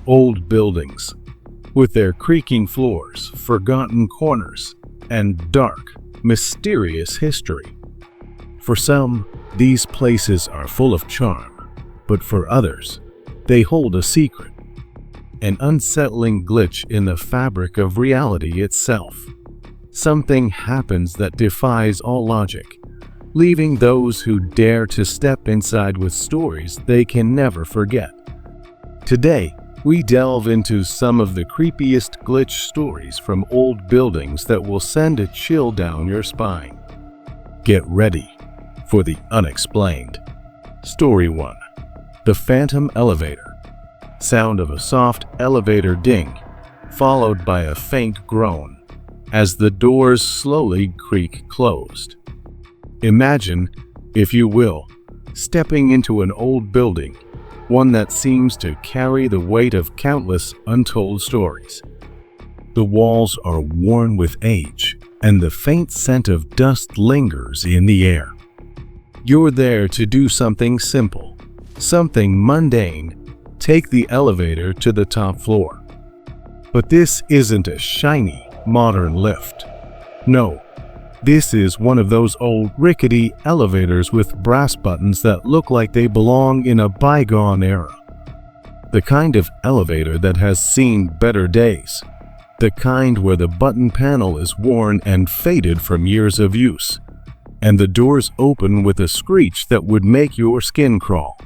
old buildings, with their creaking floors, forgotten corners, and dark, mysterious history. For some, these places are full of charm, but for others, they hold a secret, an unsettling glitch in the fabric of reality itself. Something happens that defies all logic, leaving those who dare to step inside with stories they can never forget. Today, we delve into some of the creepiest glitch stories from old buildings that will send a chill down your spine. Get ready for the unexplained. Story 1. The Phantom Elevator. Sound of a soft elevator ding, followed by a faint groan as the doors slowly creak closed. Imagine, if you will, stepping into an old building, one that seems to carry the weight of countless untold stories. The walls are worn with age, and the faint scent of dust lingers in the air. You're there to do something simple, something mundane: take the elevator to the top floor. But this isn't a shiny, modern lift. No, this is one of those old rickety elevators with brass buttons that look like they belong in a bygone era. The kind of elevator that has seen better days. The kind where the button panel is worn and faded from years of use, and the doors open with a screech that would make your skin crawl.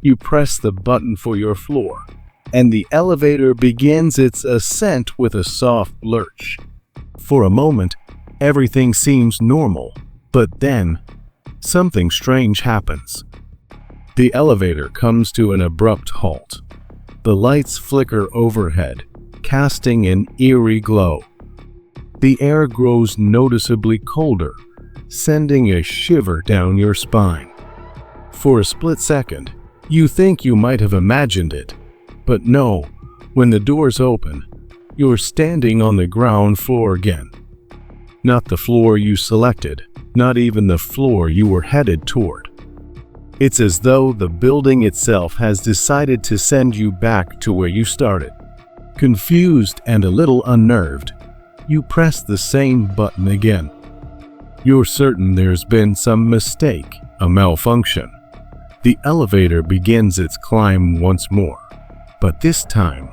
You press the button for your floor, and the elevator begins its ascent with a soft lurch. For a moment, everything seems normal, but then something strange happens. The elevator comes to an abrupt halt. The lights flicker overhead, casting an eerie glow. The air grows noticeably colder, sending a shiver down your spine. For a split second, you think you might have imagined it, but no, when the doors open, you're standing on the ground floor again. Not the floor you selected, not even the floor you were headed toward. It's as though the building itself has decided to send you back to where you started. Confused and a little unnerved, you press the same button again. You're certain there's been some mistake, a malfunction. The elevator begins its climb once more, but this time,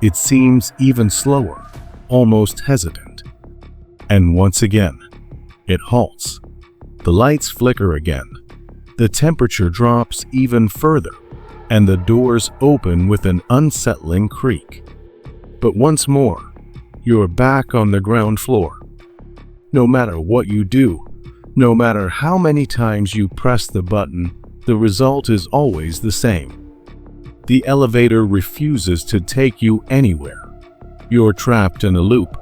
it seems even slower, almost hesitant. And once again, it halts. The lights flicker again. The temperature drops even further, and the doors open with an unsettling creak. But once more, you're back on the ground floor. No matter what you do, no matter how many times you press the button, the result is always the same. The elevator refuses to take you anywhere. You're trapped in a loop,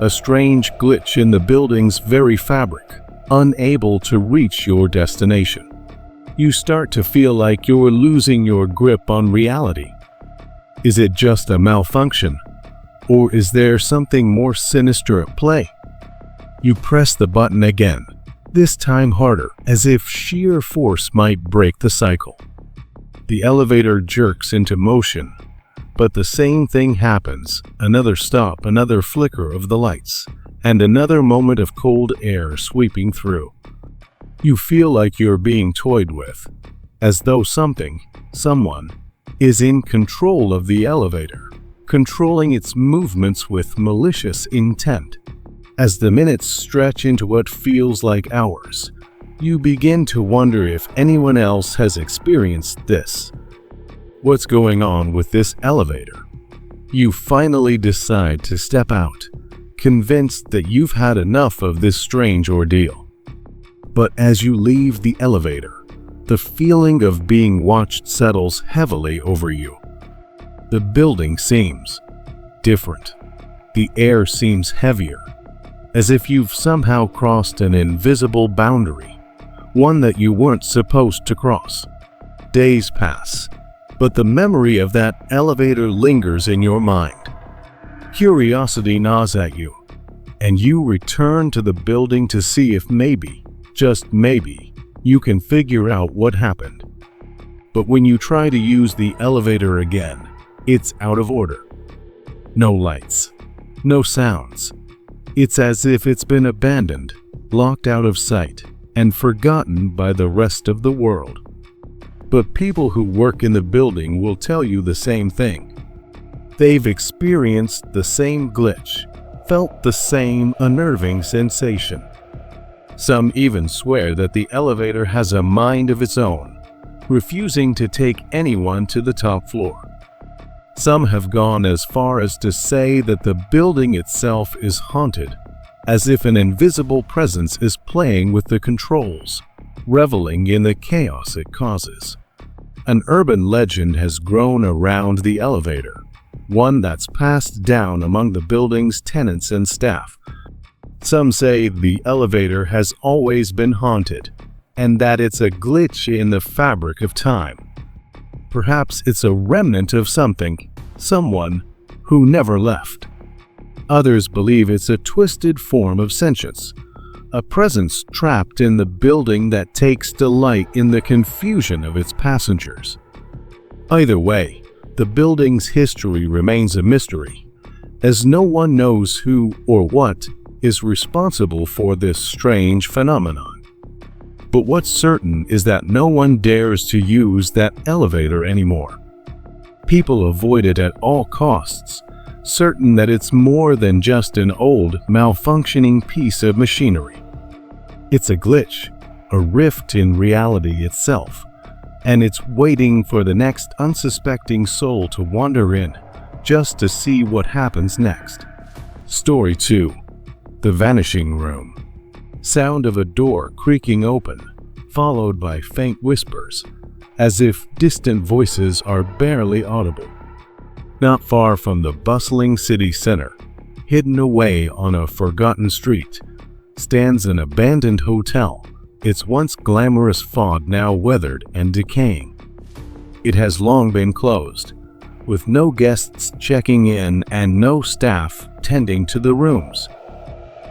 a strange glitch in the building's very fabric, unable to reach your destination. You start to feel like you're losing your grip on reality. Is it just a malfunction? Or is there something more sinister at play? You press the button again, this time harder, as if sheer force might break the cycle. The elevator jerks into motion, but the same thing happens: another stop, another flicker of the lights, and another moment of cold air sweeping through. You feel like you're being toyed with, as though something, someone, is in control of the elevator, controlling its movements with malicious intent. As the minutes stretch into what feels like hours, you begin to wonder if anyone else has experienced this. What's going on with this elevator? You finally decide to step out, convinced that you've had enough of this strange ordeal. But as you leave the elevator, the feeling of being watched settles heavily over you. The building seems different. The air seems heavier, as if you've somehow crossed an invisible boundary, one that you weren't supposed to cross. Days pass, but the memory of that elevator lingers in your mind. Curiosity gnaws at you, and you return to the building to see if maybe, just maybe, you can figure out what happened. But when you try to use the elevator again, It's out of order. No lights, no sounds. It's as if it's been abandoned, locked out of sight, and forgotten by the rest of the world. But people who work in the building will tell you the same thing. They've experienced the same glitch, felt the same unnerving sensation. Some even swear that the elevator has a mind of its own, refusing to take anyone to the top floor. Some have gone as far as to say that the building itself is haunted, as if an invisible presence is playing with the controls, reveling in the chaos it causes. An urban legend has grown around the elevator, one that's passed down among the building's tenants and staff. Some say the elevator has always been haunted, and that it's a glitch in the fabric of time. Perhaps it's a remnant of something, someone who never left. Others believe it's a twisted form of sentience, a presence trapped in the building that takes delight in the confusion of its passengers. Either way, the building's history remains a mystery, as no one knows who or what is responsible for this strange phenomenon. But what's certain is that no one dares to use that elevator anymore. People avoid it at all costs, certain that it's more than just an old, malfunctioning piece of machinery. It's a glitch, a rift in reality itself, and it's waiting for the next unsuspecting soul to wander in, just to see what happens next. Story 2. The Vanishing Room. Sound of a door creaking open, followed by faint whispers, as if distant voices are barely audible. Not far from the bustling city center, hidden away on a forgotten street, stands an abandoned hotel, its once glamorous facade now weathered and decaying. It has long been closed, with no guests checking in and no staff tending to the rooms.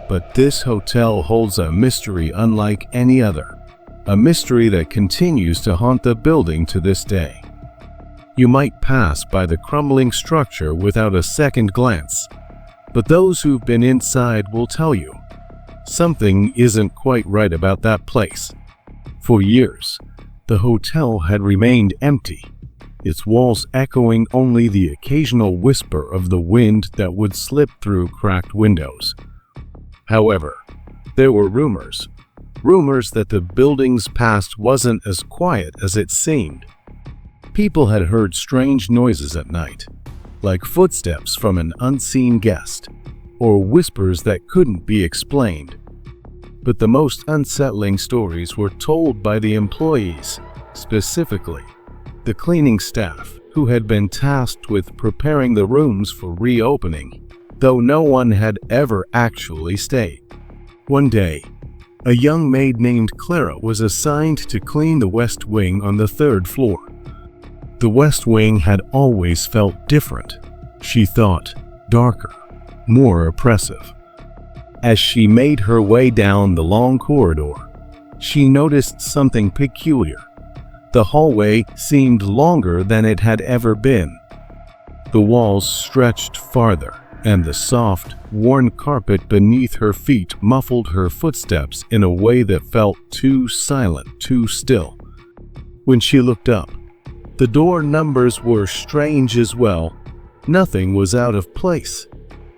But this hotel holds a mystery unlike any other, a mystery that continues to haunt the building to this day. You might pass by the crumbling structure without a second glance, but those who've been inside will tell you something isn't quite right about that place. For years, the hotel had remained empty, its walls echoing only the occasional whisper of the wind that would slip through cracked windows. However, there were rumors that the building's past wasn't as quiet as it seemed. People had heard strange noises at night, like footsteps from an unseen guest, or whispers that couldn't be explained. But the most unsettling stories were told by the employees, specifically the cleaning staff, who had been tasked with preparing the rooms for reopening, though no one had ever actually stayed. One day, a young maid named Clara was assigned to clean the West Wing on the 3rd floor. The West Wing had always felt different, she thought, darker, more oppressive. As she made her way down the long corridor, she noticed something peculiar. The hallway seemed longer than it had ever been. The walls stretched farther, and the soft, worn carpet beneath her feet muffled her footsteps in a way that felt too silent, too still. When she looked up, the door numbers were strange as well. Nothing was out of place,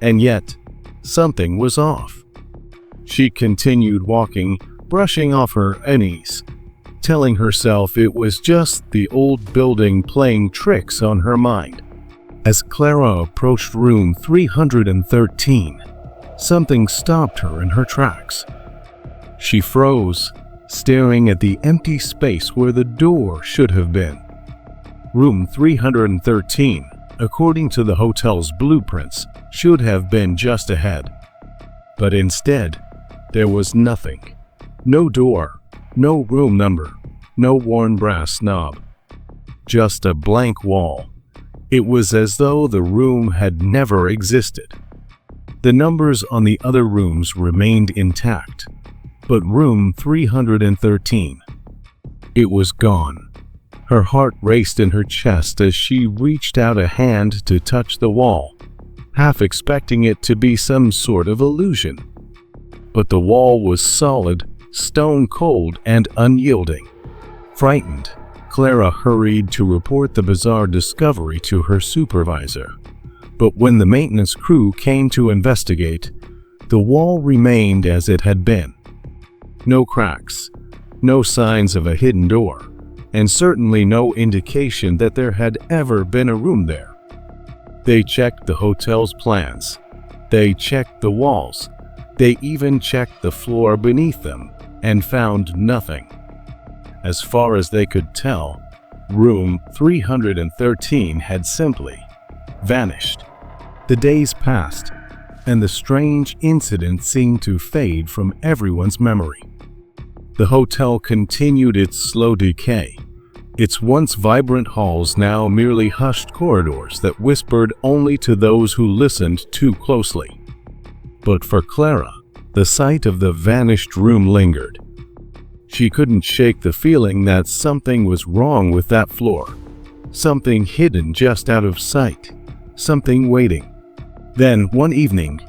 and yet something was off. She continued walking, brushing off her unease, telling herself it was just the old building playing tricks on her mind. As Clara approached room 313, something stopped her in her tracks. She froze, staring at the empty space where the door should have been. Room 313, according to the hotel's blueprints, should have been just ahead. But instead, there was nothing. No door, no room number, no worn brass knob. Just a blank wall. It was as though the room had never existed. The numbers on the other rooms remained intact, but room 313, it was gone. Her heart raced in her chest as she reached out a hand to touch the wall, half expecting it to be some sort of illusion. But the wall was solid, stone cold, and unyielding. Frightened, Clara hurried to report the bizarre discovery to her supervisor. But when the maintenance crew came to investigate, the wall remained as it had been. No cracks, no signs of a hidden door, and certainly no indication that there had ever been a room there. They checked the hotel's plans. They checked the walls. They even checked the floor beneath them and found nothing. As far as they could tell, room 313 had simply vanished. The days passed, and the strange incident seemed to fade from everyone's memory. The hotel continued its slow decay, its once vibrant halls now merely hushed corridors that whispered only to those who listened too closely. But for Clara, the sight of the vanished room lingered. She couldn't shake the feeling that something was wrong with that floor, something hidden just out of sight, something waiting. Then, one evening,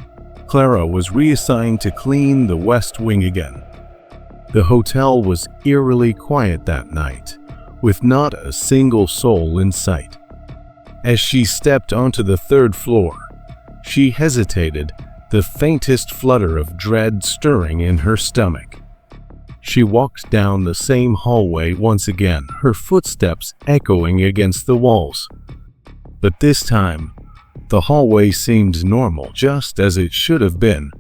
Clara was reassigned to clean the West Wing again. The hotel was eerily quiet that night, with not a single soul in sight. As she stepped onto the third floor, she hesitated, the faintest flutter of dread stirring in her stomach. She walked down the same hallway once again, her footsteps echoing against the walls. But this time, the hallway seemed normal, just as it should have been,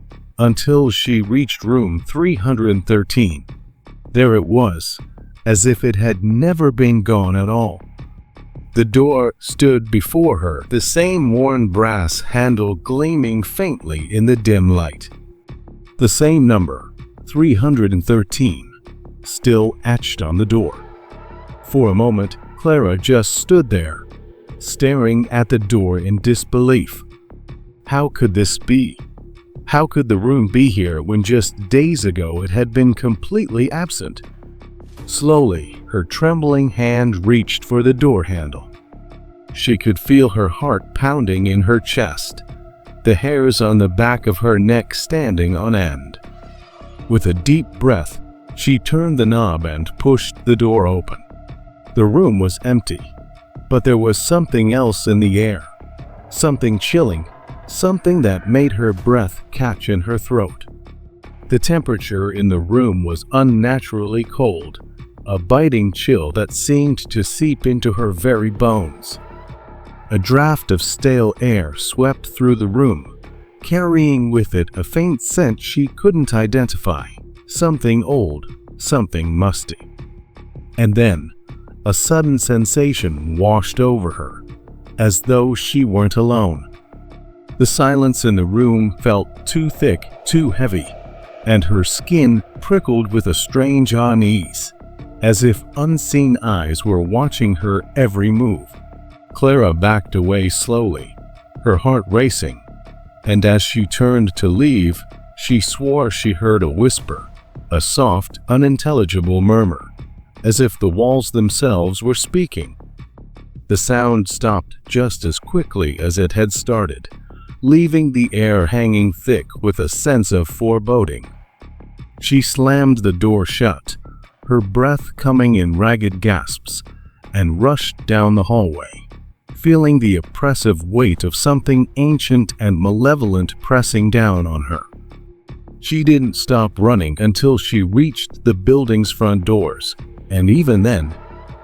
until she reached room 313. There it was, as if it had never been gone at all. The door stood before her, the same worn brass handle gleaming faintly in the dim light. The same number, 313, still etched on the door. For a moment, Clara just stood there, staring at the door in disbelief. How could this be? How could the room be here when just days ago it had been completely absent? Slowly, her trembling hand reached for the door handle. She could feel her heart pounding in her chest, the hairs on the back of her neck standing on end. With a deep breath, she turned the knob and pushed the door open. The room was empty, but there was something else in the air, something chilling, something that made her breath catch in her throat. The temperature in the room was unnaturally cold, a biting chill that seemed to seep into her very bones. A draft of stale air swept through the room, carrying with it a faint scent she couldn't identify, something old, something musty. And then, a sudden sensation washed over her, as though she weren't alone. The silence in the room felt too thick, too heavy, and her skin prickled with a strange unease, as if unseen eyes were watching her every move. Clara backed away slowly, her heart racing, and as she turned to leave, she swore she heard a whisper, a soft, unintelligible murmur, as if the walls themselves were speaking. The sound stopped just as quickly as it had started, leaving the air hanging thick with a sense of foreboding. She slammed the door shut, her breath coming in ragged gasps, and rushed down the hallway, feeling the oppressive weight of something ancient and malevolent pressing down on her. She didn't stop running until she reached the building's front doors, and even then,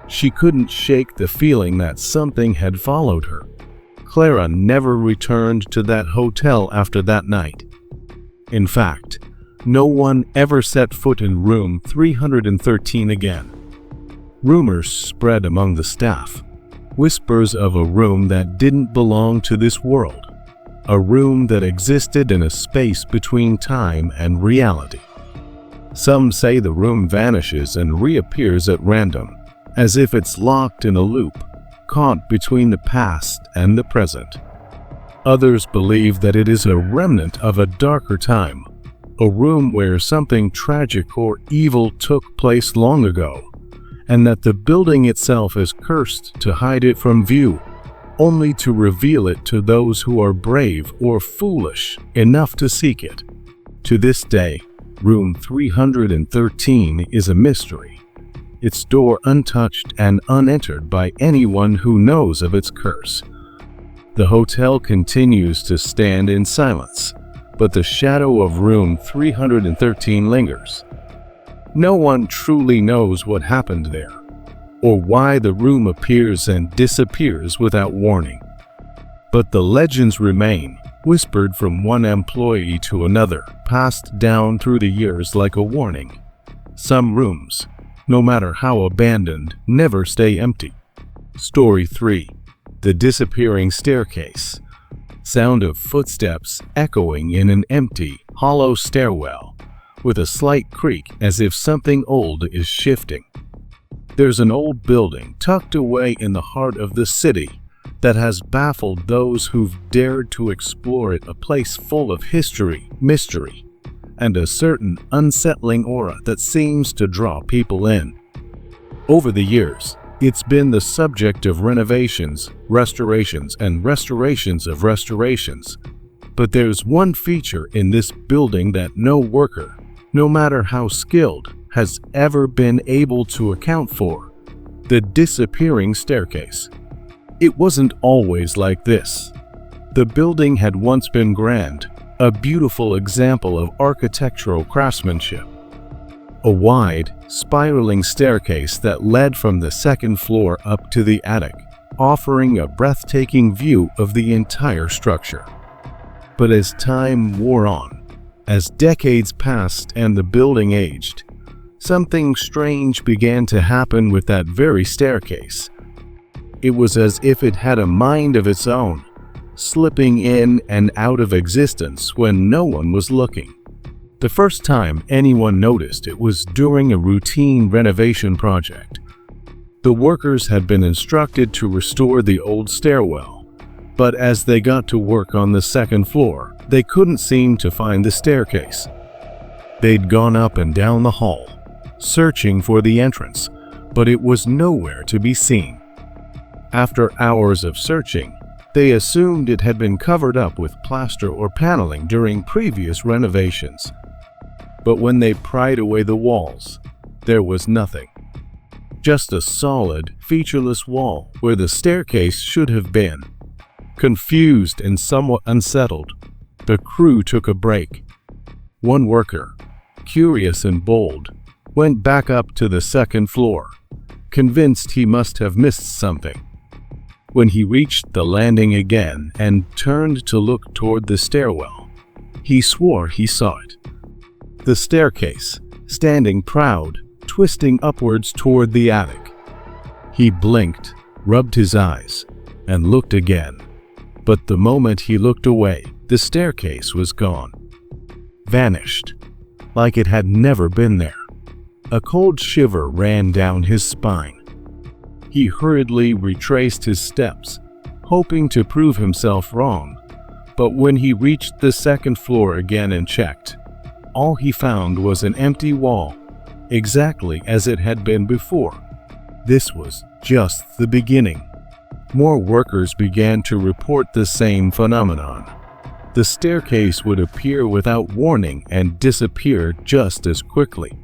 she couldn't shake the feeling that something had followed her. Clara never returned to that hotel after that night. In fact, no one ever set foot in room 313 again. Rumors spread among the staff, whispers of a room that didn't belong to this world, a room that existed in a space between time and reality. Some say the room vanishes and reappears at random, as if it's locked in a loop, caught between the past and the present. Others believe that it is a remnant of a darker time, a room where something tragic or evil took place long ago, and that the building itself is cursed to hide it from view, only to reveal it to those who are brave or foolish enough to seek it. To this day, room 313 is a mystery, its door untouched and unentered by anyone who knows of its curse. The hotel continues to stand in silence, but the shadow of room 313 lingers. No one truly knows what happened there, or why the room appears and disappears without warning. But the legends remain, whispered from one employee to another, passed down through the years like a warning. Some rooms, no matter how abandoned, never stay empty. Story 3. The Disappearing Staircase. Sound of footsteps echoing in an empty, hollow stairwell, with a slight creak as if something old is shifting. There's an old building tucked away in the heart of the city that has baffled those who've dared to explore it, a place full of history, mystery, and a certain unsettling aura that seems to draw people in. Over the years, it's been the subject of renovations, restorations, and restorations of restorations. But there's one feature in this building that no worker, no matter how skilled, has ever been able to account for: the disappearing staircase. It wasn't always like this. The building had once been grand, a beautiful example of architectural craftsmanship. A wide, spiraling staircase that led from the second floor up to the attic, offering a breathtaking view of the entire structure. But as time wore on, as decades passed and the building aged, something strange began to happen with that very staircase. It was as if it had a mind of its own, slipping in and out of existence when no one was looking. The first time anyone noticed it was during a routine renovation project. The workers had been instructed to restore the old stairwell, but as they got to work on the second floor, they couldn't seem to find the staircase. They'd gone up and down the hall, searching for the entrance, but it was nowhere to be seen. After hours of searching, they assumed it had been covered up with plaster or paneling during previous renovations. But when they pried away the walls, there was nothing. Just a solid, featureless wall where the staircase should have been. Confused and somewhat unsettled, the crew took a break. One worker, curious and bold, went back up to the second floor, convinced he must have missed something. When he reached the landing again and turned to look toward the stairwell, he swore he saw it. The staircase, standing proud, twisting upwards toward the attic. He blinked, rubbed his eyes, and looked again. But the moment he looked away, the staircase was gone. Vanished, like it had never been there. A cold shiver ran down his spine. He hurriedly retraced his steps, hoping to prove himself wrong. But when he reached the second floor again and checked, all he found was an empty wall, exactly as it had been before. This was just the beginning. More workers began to report the same phenomenon. The staircase would appear without warning and disappear just as quickly.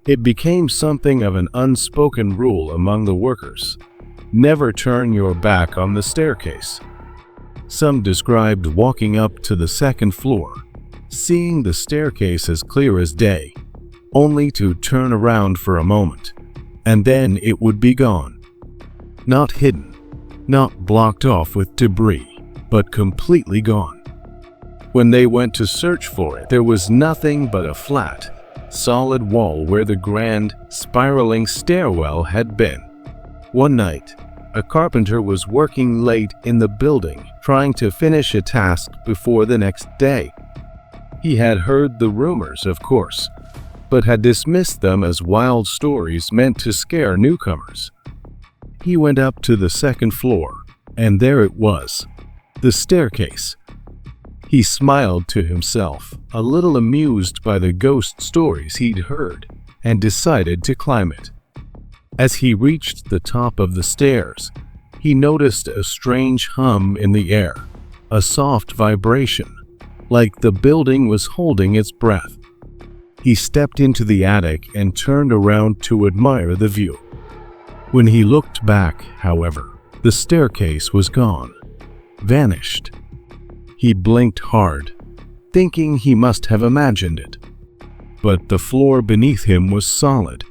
It became something of an unspoken rule among the workers. Never turn your back on the staircase. Some described walking up to the second floor, seeing the staircase as clear as day, only to turn around for a moment, and then it would be gone. Not hidden, not blocked off with debris, but completely gone. When they went to search for it, there was nothing but a flat, solid wall where the grand, spiraling stairwell had been. One night, a carpenter was working late in the building, trying to finish a task before the next day. He had heard the rumors, of course, but had dismissed them as wild stories meant to scare newcomers. He went up to the second floor, and there it was, the staircase. He smiled to himself, a little amused by the ghost stories he'd heard, and decided to climb it. As he reached the top of the stairs, he noticed a strange hum in the air, a soft vibration, like the building was holding its breath. He stepped into the attic and turned around to admire the view. When he looked back, however, the staircase was gone, vanished. He blinked hard, thinking he must have imagined it. But the floor beneath him was solid,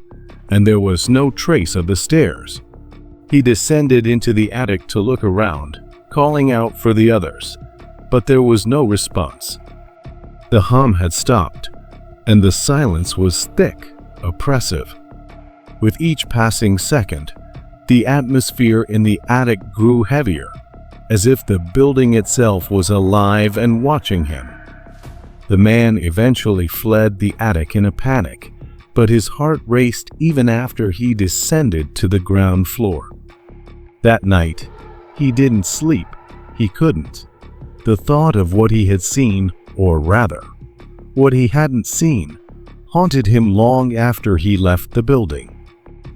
and there was no trace of the stairs. He descended into the attic to look around, calling out for the others, but there was no response. The hum had stopped, and the silence was thick, oppressive. With each passing second, the atmosphere in the attic grew heavier, as if the building itself was alive and watching him. The man eventually fled the attic in a panic, but his heart raced even after he descended to the ground floor. That night, he didn't sleep. He couldn't. The thought of what he had seen, or rather, what he hadn't seen, haunted him long after he left the building.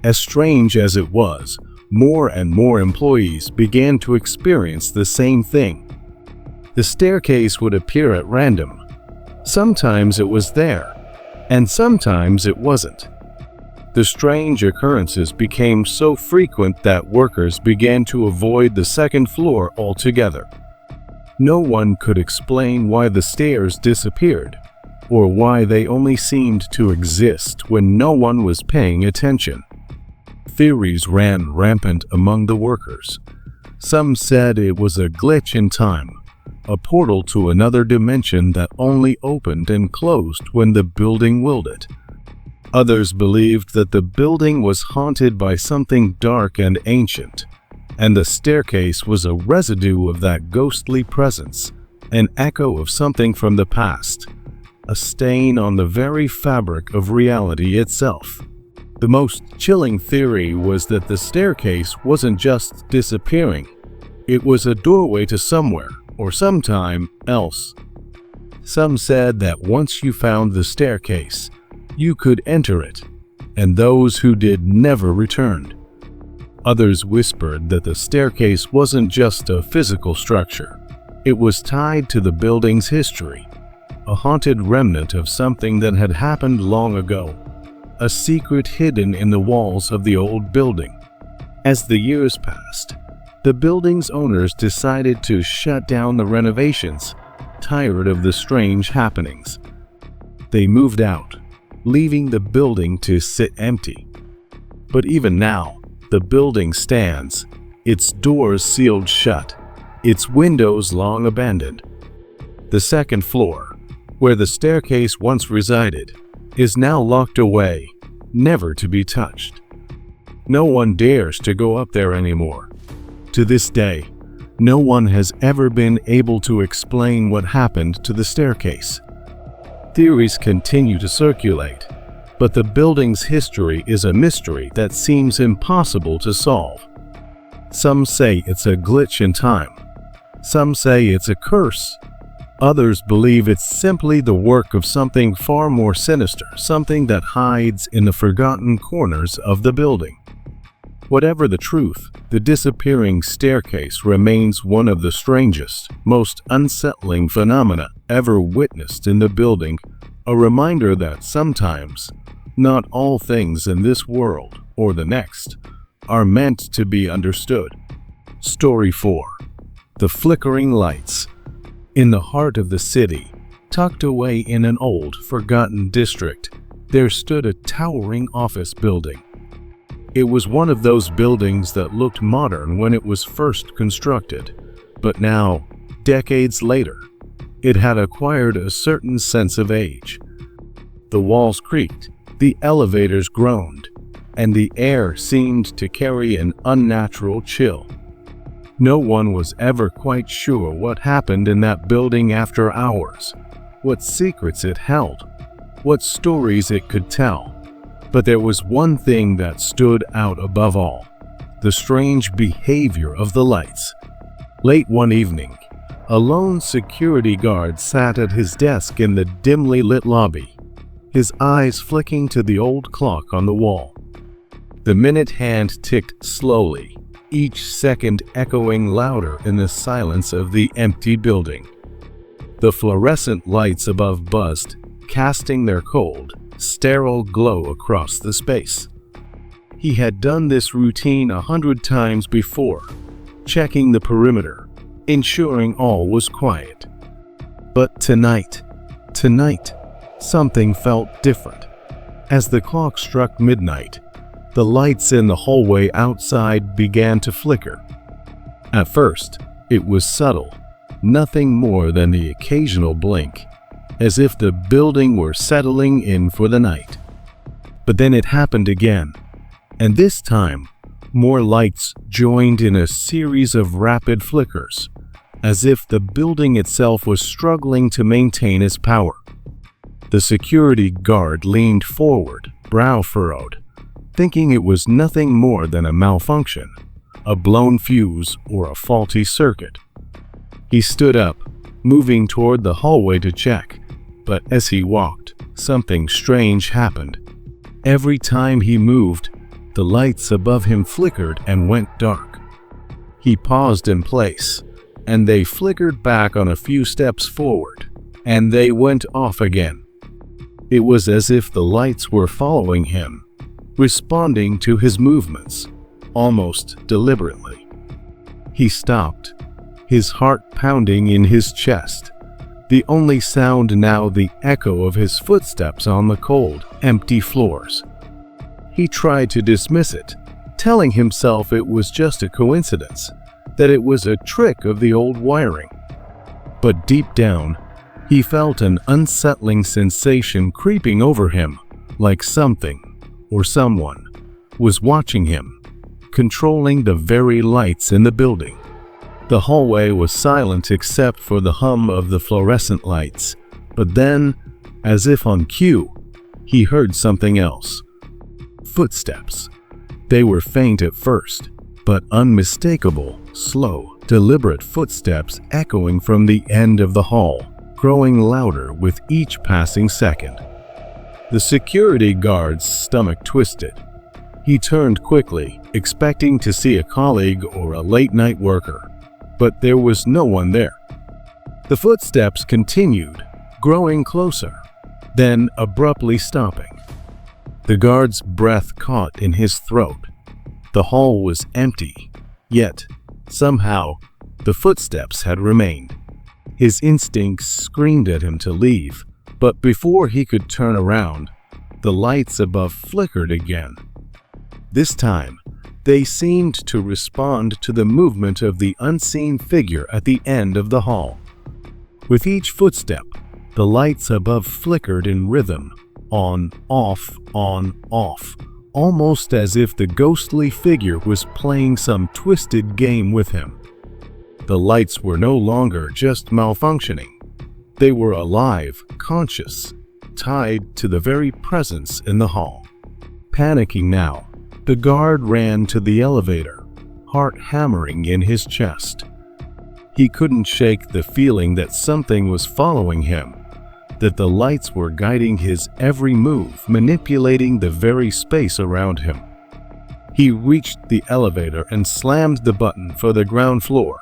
As strange as it was, more and more employees began to experience the same thing. The staircase would appear at random. Sometimes it was there, and sometimes it wasn't. The strange occurrences became so frequent that workers began to avoid the second floor altogether. No one could explain why the stairs disappeared, or why they only seemed to exist when no one was paying attention. Theories ran rampant among the workers. Some said it was a glitch in time, a portal to another dimension that only opened and closed when the building willed it. Others believed that the building was haunted by something dark and ancient, and the staircase was a residue of that ghostly presence, an echo of something from the past, a stain on the very fabric of reality itself. The most chilling theory was that the staircase wasn't just disappearing. It was a doorway to somewhere or sometime else. Some said that once you found the staircase, you could enter it, and those who did never returned. Others whispered that the staircase wasn't just a physical structure. It was tied to the building's history, a haunted remnant of something that had happened long ago, a secret hidden in the walls of the old building. As the years passed, the building's owners decided to shut down the renovations, tired of the strange happenings. They moved out, leaving the building to sit empty. But even now, the building stands, its doors sealed shut, its windows long abandoned. The second floor, where the staircase once resided, is now locked away, never to be touched. No one dares to go up there anymore. To this day, no one has ever been able to explain what happened to the staircase. Theories continue to circulate, but the building's history is a mystery that seems impossible to solve. Some say it's a glitch in time. Some say it's a curse. Others believe it's simply the work of something far more sinister, something that hides in the forgotten corners of the building. Whatever the truth, the disappearing staircase remains one of the strangest, most unsettling phenomena ever witnessed in the building, a reminder that sometimes, not all things in this world or the next are meant to be understood. Story 4. The Flickering Lights. In the heart of the city, tucked away in an old, forgotten district, there stood a towering office building. It was one of those buildings that looked modern when it was first constructed, but now, decades later, it had acquired a certain sense of age. The walls creaked, the elevators groaned, and the air seemed to carry an unnatural chill. No one was ever quite sure what happened in that building after hours, what secrets it held, what stories it could tell. But there was one thing that stood out above all: the strange behavior of the lights. Late one evening, a lone security guard sat at his desk in the dimly lit lobby, his eyes flicking to the old clock on the wall. The minute hand ticked slowly, each second echoing louder in the silence of the empty building. The fluorescent lights above buzzed, casting their cold, sterile glow across the space. He had done this routine 100 times before, checking the perimeter, ensuring all was quiet. But tonight, something felt different. As the clock struck midnight, the lights in the hallway outside began to flicker. At first, it was subtle, nothing more than the occasional blink, as if the building were settling in for the night. But then it happened again, and this time, more lights joined in a series of rapid flickers, as if the building itself was struggling to maintain its power. The security guard leaned forward, brow furrowed, thinking it was nothing more than a malfunction, a blown fuse, or a faulty circuit. He stood up, moving toward the hallway to check, but as he walked, something strange happened. Every time he moved, the lights above him flickered and went dark. He paused in place, and they flickered back on a few steps forward, and they went off again. It was as if the lights were following him, responding to his movements, almost deliberately. He stopped, his heart pounding in his chest, the only sound now the echo of his footsteps on the cold, empty floors. He tried to dismiss it, telling himself it was just a coincidence, that it was a trick of the old wiring. But deep down, he felt an unsettling sensation creeping over him, like something, or someone, was watching him, controlling the very lights in the building. The hallway was silent except for the hum of the fluorescent lights, but then, as if on cue, he heard something else. Footsteps. They were faint at first, but unmistakable, slow, deliberate footsteps echoing from the end of the hall, growing louder with each passing second. The security guard's stomach twisted. He turned quickly, expecting to see a colleague or a late-night worker, but there was no one there. The footsteps continued, growing closer, then abruptly stopping. The guard's breath caught in his throat. The hall was empty, yet, somehow, the footsteps had remained. His instincts screamed at him to leave, but before he could turn around, the lights above flickered again. This time, they seemed to respond to the movement of the unseen figure at the end of the hall. With each footstep, the lights above flickered in rhythm, on, off, almost as if the ghostly figure was playing some twisted game with him. The lights were no longer just malfunctioning. They were alive, conscious, tied to the very presence in the hall. Panicking now, the guard ran to the elevator, heart hammering in his chest. He couldn't shake the feeling that something was following him, that the lights were guiding his every move, manipulating the very space around him. He reached the elevator and slammed the button for the ground floor,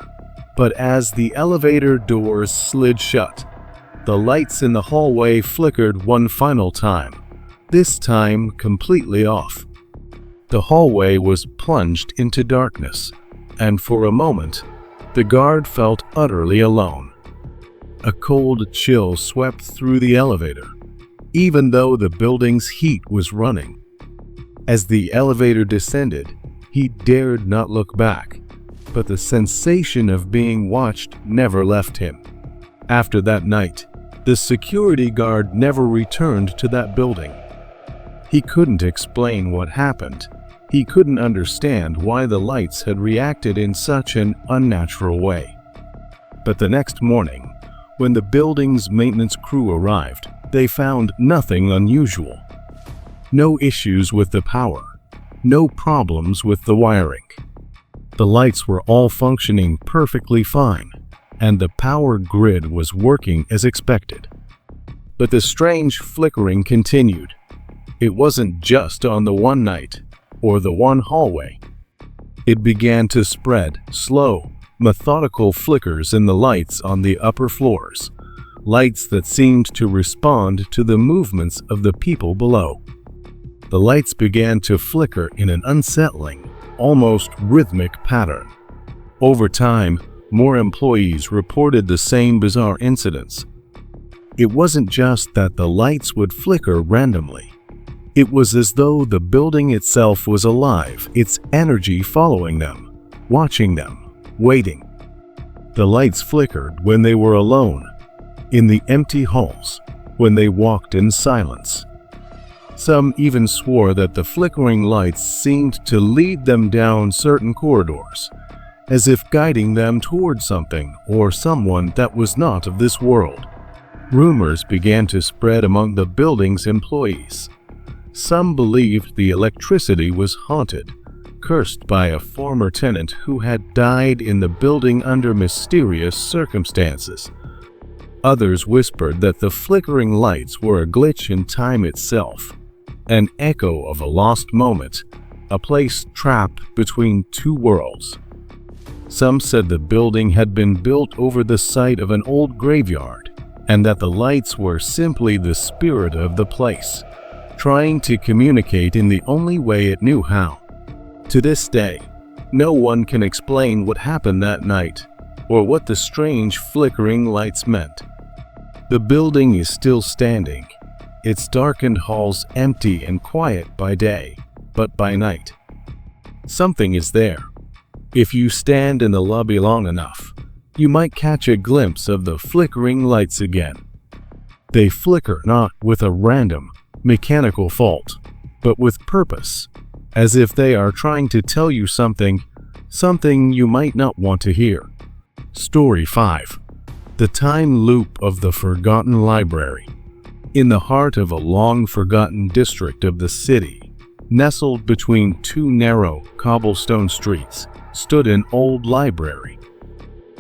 but as the elevator doors slid shut, the lights in the hallway flickered one final time, this time completely off. The hallway was plunged into darkness, and for a moment, the guard felt utterly alone. A cold chill swept through the elevator, even though the building's heat was running. As the elevator descended, he dared not look back, but the sensation of being watched never left him. After that night, the security guard never returned to that building. He couldn't explain what happened. He couldn't understand why the lights had reacted in such an unnatural way. But the next morning, when the building's maintenance crew arrived, they found nothing unusual. No issues with the power, no problems with the wiring. The lights were all functioning perfectly fine, and the power grid was working as expected. But the strange flickering continued. It wasn't just on the one night. or the one hallway. It began to spread, slow, methodical flickers in the lights on the upper floors, lights that seemed to respond to the movements of the people below. The lights began to flicker in an unsettling, almost rhythmic pattern. Over time, more employees reported the same bizarre incidents. It wasn't just that the lights would flicker randomly. It was as though the building itself was alive, its energy following them, watching them, waiting. The lights flickered when they were alone, in the empty halls, when they walked in silence. Some even swore that the flickering lights seemed to lead them down certain corridors, as if guiding them toward something or someone that was not of this world. Rumors began to spread among the building's employees. Some believed the electricity was haunted, cursed by a former tenant who had died in the building under mysterious circumstances. Others whispered that the flickering lights were a glitch in time itself, an echo of a lost moment, a place trapped between two worlds. Some said the building had been built over the site of an old graveyard, and that the lights were simply the spirit of the place, trying to communicate in the only way it knew how. To this day, no one can explain what happened that night, or what the strange flickering lights meant. The building is still standing, its darkened halls empty and quiet by day, but by night, something is there. If you stand in the lobby long enough, you might catch a glimpse of the flickering lights again. They flicker not with a random, mechanical fault, but with purpose, as if they are trying to tell you something you might not want to hear. Story 5. The Time Loop of the Forgotten Library. In the heart of a long-forgotten district of the city, nestled between two narrow cobblestone streets, stood an old library.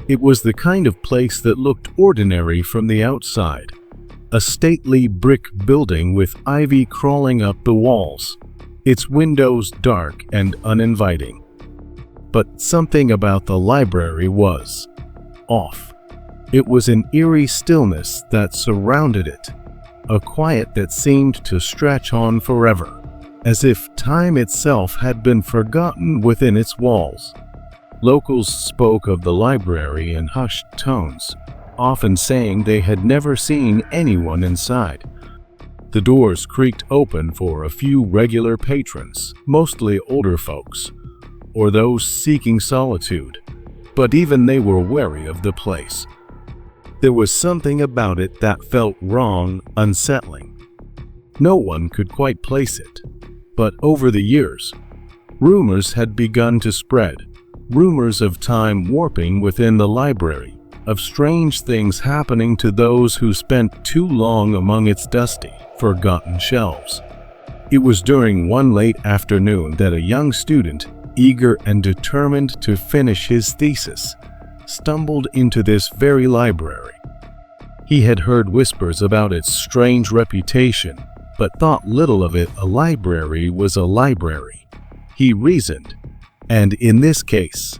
It was the kind of place that looked ordinary from the outside, a stately brick building with ivy crawling up the walls, its windows dark and uninviting. But something about the library was off. It was an eerie stillness that surrounded it, a quiet that seemed to stretch on forever, as if time itself had been forgotten within its walls. Locals spoke of the library in hushed tones, often saying they had never seen anyone inside. The doors creaked open for a few regular patrons, mostly older folks, or those seeking solitude, but even they were wary of the place. There was something about it that felt wrong, unsettling. No one could quite place it, but over the years, rumors had begun to spread, rumors of time warping within the library, of strange things happening to those who spent too long among its dusty, forgotten shelves. It was during one late afternoon that a young student, eager and determined to finish his thesis, stumbled into this very library. He had heard whispers about its strange reputation, but thought little of it. A library was a library, he reasoned, and in this case,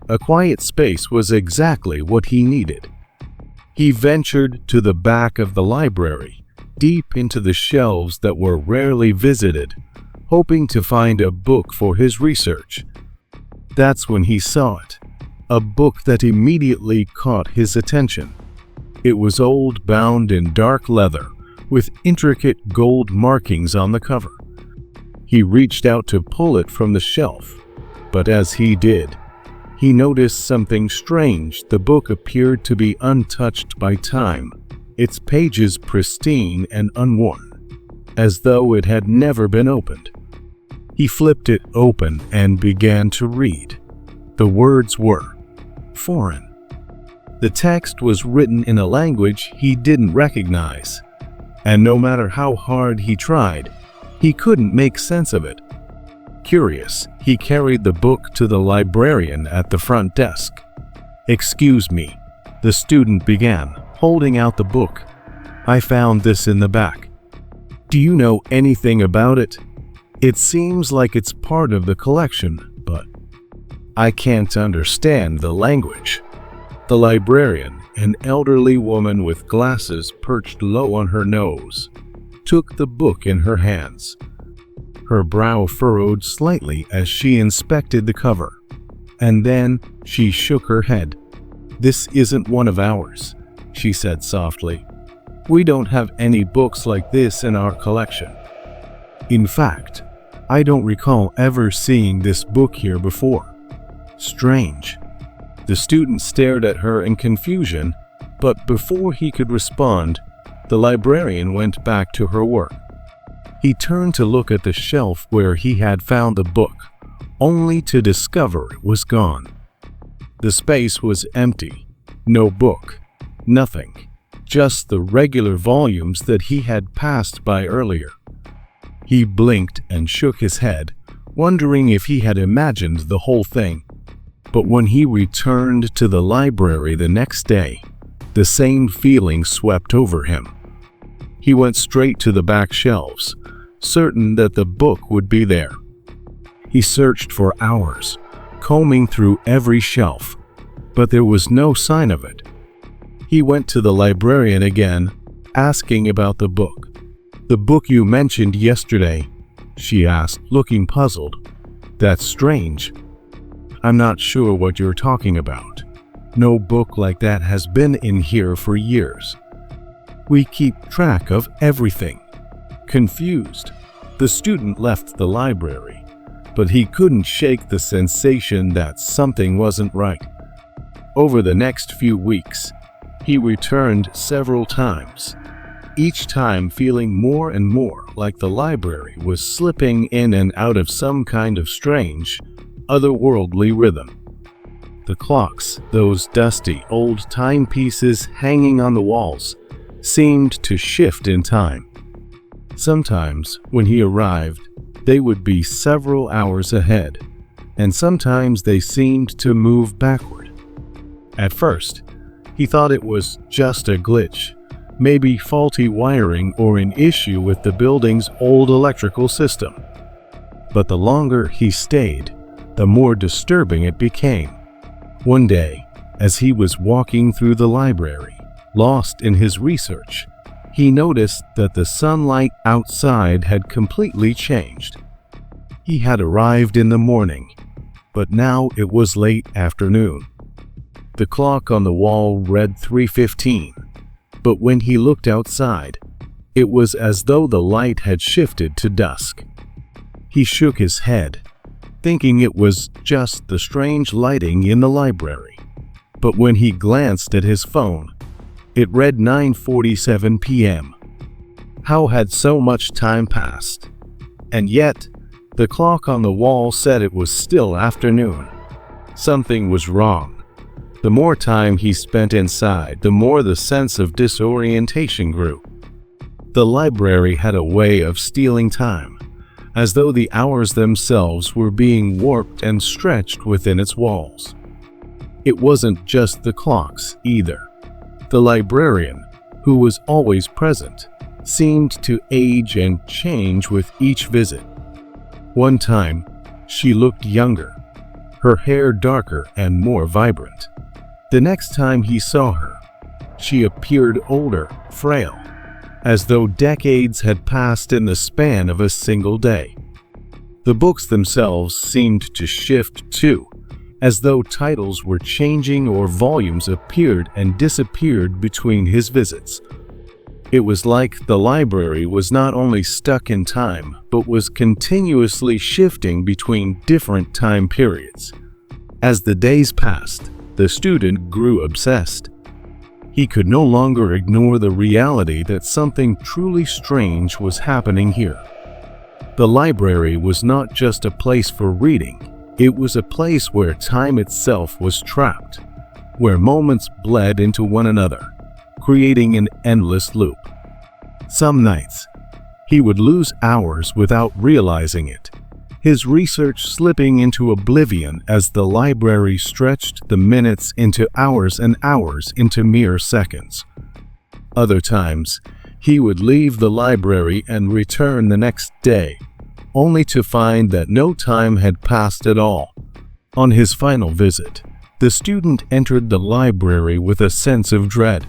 a quiet space was exactly what he needed. He ventured to the back of the library, deep into the shelves that were rarely visited, hoping to find a book for his research. That's when he saw it, a book that immediately caught his attention. It was old, bound in dark leather, with intricate gold markings on the cover. He reached out to pull it from the shelf, but as he did, he noticed something strange. The book appeared to be untouched by time, its pages pristine and unworn, as though it had never been opened. He flipped it open and began to read. The words were foreign. The text was written in a language he didn't recognize, and no matter how hard he tried, he couldn't make sense of it. Curious, he carried the book to the librarian at the front desk. "Excuse me," the student began, holding out the book. "I found this in the back. Do you know anything about it?" It seems like it's part of the collection, but I can't understand the language." The librarian, an elderly woman with glasses perched low on her nose, took the book in her hands. Her brow furrowed slightly as she inspected the cover, and then she shook her head. "This isn't one of ours," she said softly. "We don't have any books like this in our collection. In fact, I don't recall ever seeing this book here before. Strange." The student stared at her in confusion, but before he could respond, the librarian went back to her work. He turned to look at the shelf where he had found the book, only to discover it was gone. The space was empty. No book. Nothing. Just the regular volumes that he had passed by earlier. He blinked and shook his head, wondering if he had imagined the whole thing. But when he returned to the library the next day, the same feeling swept over him. He went straight to the back shelves, certain that the book would be there. He searched for hours, combing through every shelf, but there was no sign of it. He went to the librarian again, asking about the book. "The book you mentioned yesterday?" she asked, looking puzzled. "That's strange. I'm not sure what you're talking about. No book like that has been in here for years. We keep track of everything." Confused, the student left the library, but he couldn't shake the sensation that something wasn't right. Over the next few weeks, he returned several times, each time feeling more and more like the library was slipping in and out of some kind of strange, otherworldly rhythm. The clocks, those dusty old timepieces hanging on the walls, seemed to shift in time. Sometimes, when he arrived, they would be several hours ahead, and sometimes they seemed to move backward. At first, he thought it was just a glitch, maybe faulty wiring or an issue with the building's old electrical system. But the longer he stayed, the more disturbing it became. One day, as he was walking through the library, lost in his research, he noticed that the sunlight outside had completely changed. He had arrived in the morning, but now it was late afternoon. The clock on the wall read 3:15, but when he looked outside, it was as though the light had shifted to dusk. He shook his head, thinking it was just the strange lighting in the library. But when he glanced at his phone, it read 9:47 p.m. How had so much time passed? And yet, the clock on the wall said it was still afternoon. Something was wrong. The more time he spent inside, the more the sense of disorientation grew. The library had a way of stealing time, as though the hours themselves were being warped and stretched within its walls. It wasn't just the clocks, either. The librarian, who was always present, seemed to age and change with each visit. One time, she looked younger, her hair darker and more vibrant. The next time he saw her, she appeared older, frail, as though decades had passed in the span of a single day. The books themselves seemed to shift too, as though titles were changing or volumes appeared and disappeared between his visits. It was like the library was not only stuck in time, but was continuously shifting between different time periods. As the days passed, the student grew obsessed. He could no longer ignore the reality that something truly strange was happening here. The library was not just a place for reading, it was a place where time itself was trapped, where moments bled into one another, creating an endless loop. Some nights, he would lose hours without realizing it, his research slipping into oblivion as the library stretched the minutes into hours and hours into mere seconds. Other times, he would leave the library and return the next day, only to find that no time had passed at all. On his final visit, the student entered the library with a sense of dread.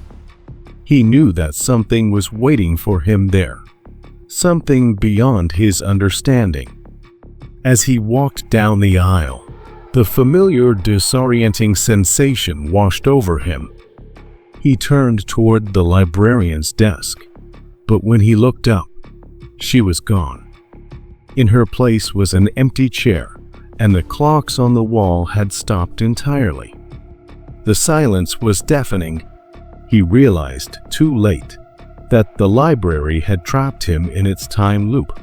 He knew that something was waiting for him there, something beyond his understanding. As he walked down the aisle, the familiar disorienting sensation washed over him. He turned toward the librarian's desk, but when he looked up, she was gone. In her place was an empty chair, and the clocks on the wall had stopped entirely. The silence was deafening. He realized, too late, that the library had trapped him in its time loop.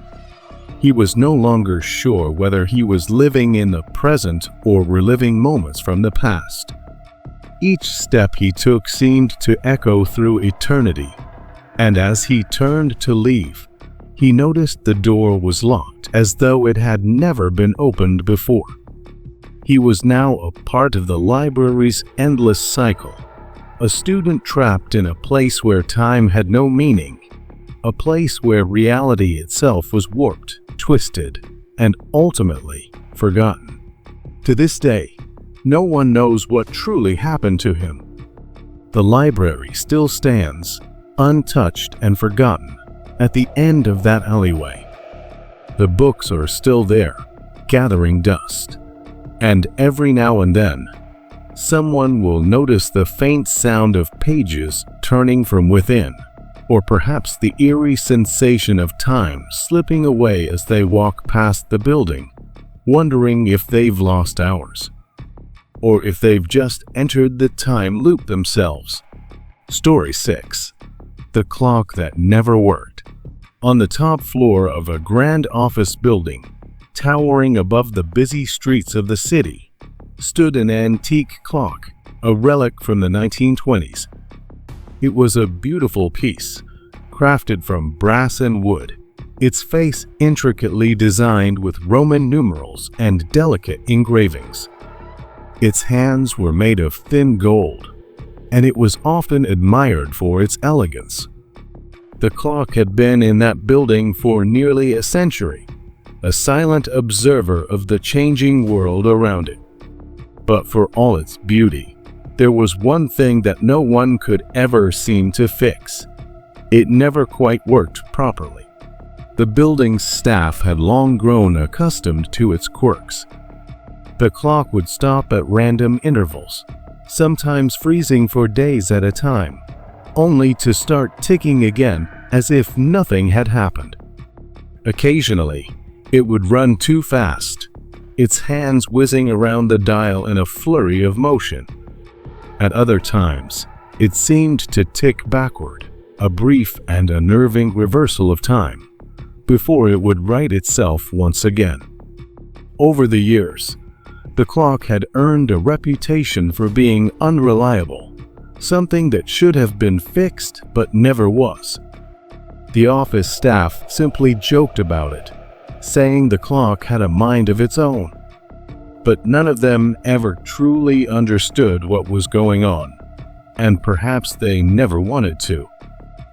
He was no longer sure whether he was living in the present or reliving moments from the past. Each step he took seemed to echo through eternity, and as he turned to leave, he noticed the door was locked as though it had never been opened before. He was now a part of the library's endless cycle, a student trapped in a place where time had no meaning, a place where reality itself was warped, twisted, and ultimately forgotten. To this day, no one knows what truly happened to him. The library still stands, untouched and forgotten, at the end of that alleyway. The books are still there, gathering dust, and every now and then, someone will notice the faint sound of pages turning from within, or perhaps the eerie sensation of time slipping away as they walk past the building, wondering if they've lost hours, or if they've just entered the time loop themselves. Story 6. The Clock That Never Worked. On the top floor of a grand office building, towering above the busy streets of the city, stood an antique clock, a relic from the 1920s. It was a beautiful piece, crafted from brass and wood, its face intricately designed with Roman numerals and delicate engravings. Its hands were made of thin gold, and it was often admired for its elegance. The clock had been in that building for nearly a century, a silent observer of the changing world around it. But for all its beauty, there was one thing that no one could ever seem to fix. It never quite worked properly. The building's staff had long grown accustomed to its quirks. The clock would stop at random intervals, sometimes freezing for days at a time, only to start ticking again as if nothing had happened. Occasionally, it would run too fast, its hands whizzing around the dial in a flurry of motion. At other times, it seemed to tick backward, a brief and unnerving reversal of time, before it would right itself once again. Over the years, the clock had earned a reputation for being unreliable, something that should have been fixed but never was. The office staff simply joked about it, saying the clock had a mind of its own. But none of them ever truly understood what was going on, and perhaps they never wanted to.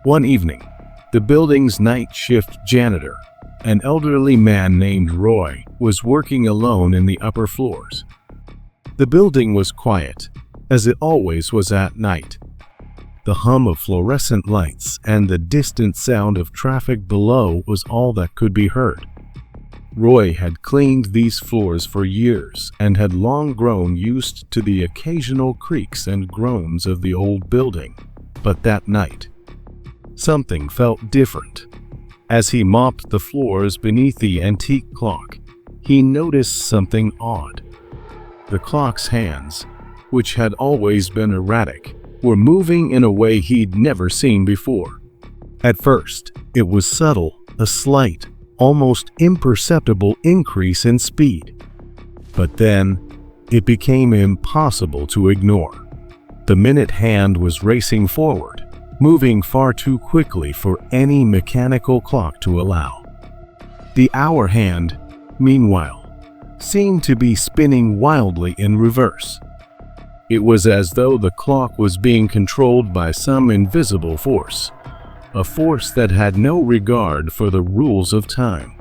One evening, the building's night shift janitor, an elderly man named Roy, was working alone in the upper floors. The building was quiet, as it always was at night. The hum of fluorescent lights and the distant sound of traffic below was all that could be heard. Roy had cleaned these floors for years and had long grown used to the occasional creaks and groans of the old building. But that night, something felt different. As he mopped the floors beneath the antique clock, he noticed something odd. The clock's hands, which had always been erratic, were moving in a way he'd never seen before. At first, it was subtle, a slight, almost imperceptible increase in speed. But then, it became impossible to ignore. The minute hand was racing forward, moving far too quickly for any mechanical clock to allow. The hour hand, meanwhile, seemed to be spinning wildly in reverse. It was as though the clock was being controlled by some invisible force, a force that had no regard for the rules of time.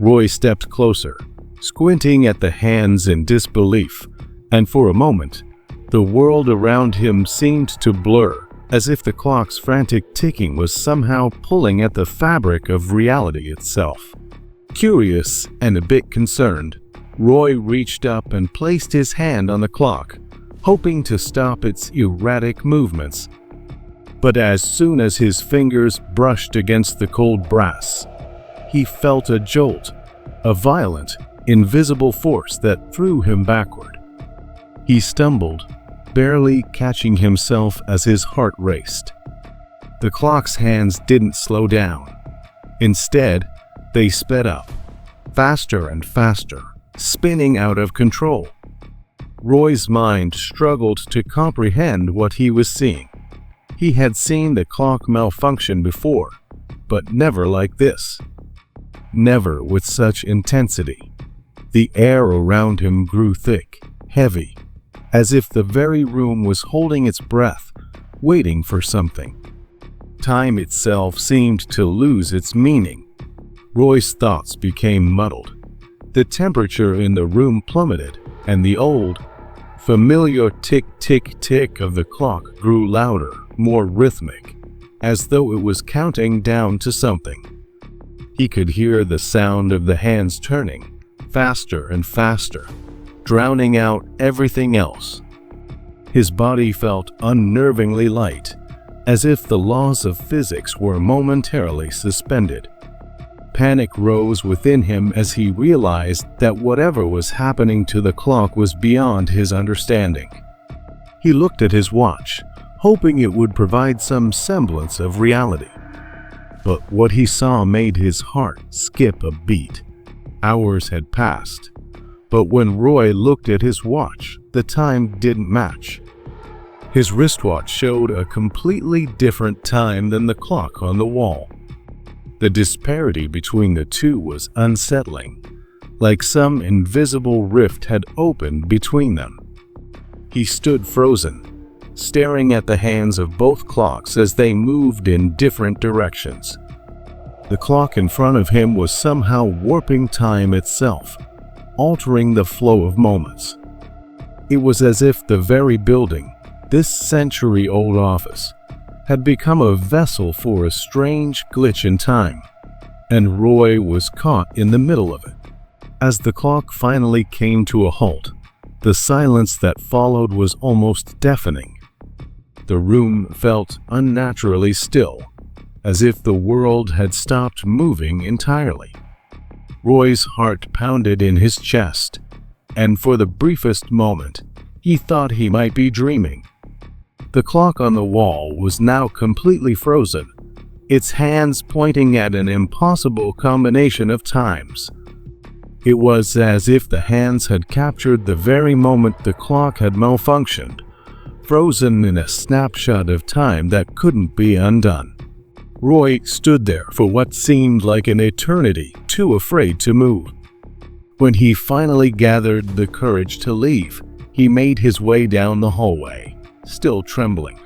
Roy stepped closer, squinting at the hands in disbelief, and for a moment, the world around him seemed to blur, as if the clock's frantic ticking was somehow pulling at the fabric of reality itself. Curious and a bit concerned, Roy reached up and placed his hand on the clock, hoping to stop its erratic movements. But as soon as his fingers brushed against the cold brass, he felt a jolt, a violent, invisible force that threw him backward. He stumbled, barely catching himself as his heart raced. The clock's hands didn't slow down. Instead, they sped up, faster and faster, spinning out of control. Roy's mind struggled to comprehend what he was seeing. He had seen the clock malfunction before, but never like this. Never with such intensity. The air around him grew thick, heavy, as if the very room was holding its breath, waiting for something. Time itself seemed to lose its meaning. Roy's thoughts became muddled. The temperature in the room plummeted, and the old, familiar tick-tick-tick of the clock grew louder, more rhythmic, as though it was counting down to something. He could hear the sound of the hands turning, faster and faster, drowning out everything else. His body felt unnervingly light, as if the laws of physics were momentarily suspended. Panic rose within him as he realized that whatever was happening to the clock was beyond his understanding. He looked at his watch, hoping it would provide some semblance of reality. But what he saw made his heart skip a beat. Hours had passed, but when Roy looked at his watch, the time didn't match. His wristwatch showed a completely different time than the clock on the wall. The disparity between the two was unsettling, like some invisible rift had opened between them. He stood frozen, staring at the hands of both clocks as they moved in different directions. The clock in front of him was somehow warping time itself, altering the flow of moments. It was as if the very building, this century-old office, had become a vessel for a strange glitch in time, and Roy was caught in the middle of it. As the clock finally came to a halt, the silence that followed was almost deafening. The room felt unnaturally still, as if the world had stopped moving entirely. Roy's heart pounded in his chest, and for the briefest moment, he thought he might be dreaming. The clock on the wall was now completely frozen, its hands pointing at an impossible combination of times. It was as if the hands had captured the very moment the clock had malfunctioned, frozen in a snapshot of time that couldn't be undone. Roy stood there for what seemed like an eternity, too afraid to move. When he finally gathered the courage to leave, he made his way down the hallway, still trembling.